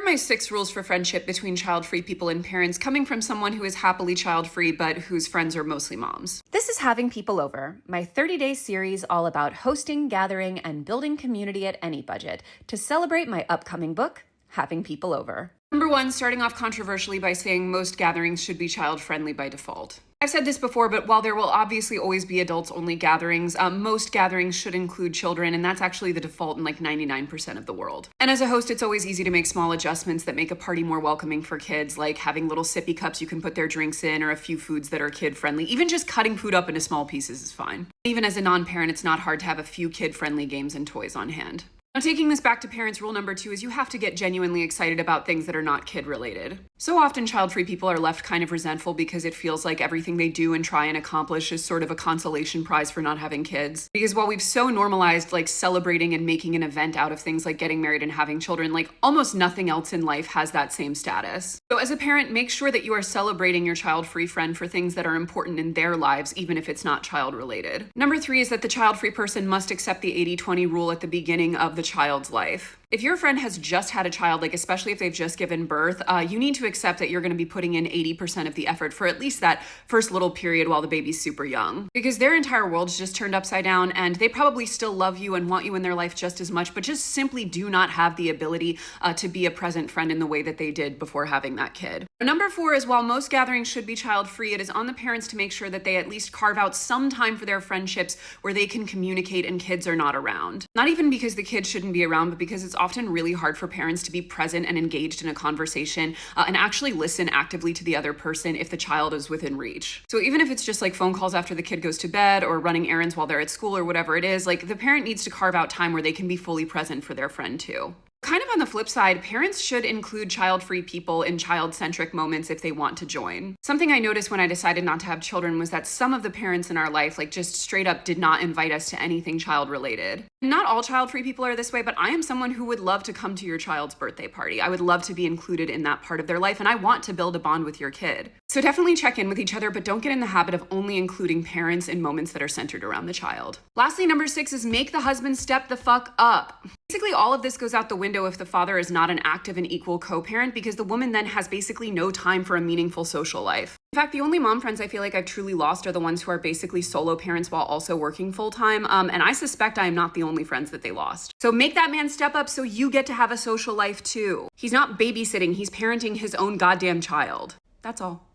My 6 rules for friendship between child-free people and parents, coming from someone who is happily child-free but whose friends are mostly moms. This is Having People Over, my 30-day series all about hosting, gathering, and building community at any budget to celebrate my upcoming book, Having People Over. Number 1, starting off controversially by saying most gatherings should be child-friendly by default. I've said this before, but while there will obviously always be adults-only gatherings, most gatherings should include children, and that's actually the default in like 99% of the world. And as a host, it's always easy to make small adjustments that make a party more welcoming for kids, like having little sippy cups you can put their drinks in, or a few foods that are kid-friendly. Even just cutting food up into small pieces is fine. Even as a non-parent, it's not hard to have a few kid-friendly games and toys on hand. Now, taking this back to parents, rule number 2 is you have to get genuinely excited about things that are not kid-related. So often, child-free people are left kind of resentful because it feels like everything they do and try and accomplish is sort of a consolation prize for not having kids. Because while we've so normalized like celebrating and making an event out of things like getting married and having children, like almost nothing else in life has that same status. So as a parent, make sure that you are celebrating your child-free friend for things that are important in their lives, even if it's not child-related. Number 3 is that the child-free person must accept the 80-20 rule at the beginning of the child's life. If your friend has just had a child, like especially if they've just given birth, you need to accept that you're going to be putting in 80% of the effort for at least that first little period while the baby's super young. Because their entire world's just turned upside down, and they probably still love you and want you in their life just as much, but just simply do not have the ability to be a present friend in the way that they did before having that kid. Number 4 is while most gatherings should be child-free, it is on the parents to make sure that they at least carve out some time for their friendships where they can communicate and kids are not around. Not even because the kids shouldn't be around, but because it's often really hard for parents to be present and engaged in a conversation and actually listen actively to the other person if the child is within reach. So even if it's just like phone calls after the kid goes to bed or running errands while they're at school or whatever it is, like the parent needs to carve out time where they can be fully present for their friend too. Kind of on the flip side, parents should include child-free people in child-centric moments if they want to join. Something I noticed when I decided not to have children was that some of the parents in our life, like just straight up did not invite us to anything child-related. Not all child-free people are this way, but I am someone who would love to come to your child's birthday party. I would love to be included in that part of their life, and I want to build a bond with your kid. So definitely check in with each other, but don't get in the habit of only including parents in moments that are centered around the child. Lastly, number 6 is make the husband step the fuck up. Basically, all of this goes out the window if the father is not an active and equal co-parent, because the woman then has basically no time for a meaningful social life. In fact, the only mom friends I feel like I've truly lost are the ones who are basically solo parents while also working full-time, and I suspect I am not the only friends that they lost. So make that man step up so you get to have a social life too. He's not babysitting, he's parenting his own goddamn child. That's all.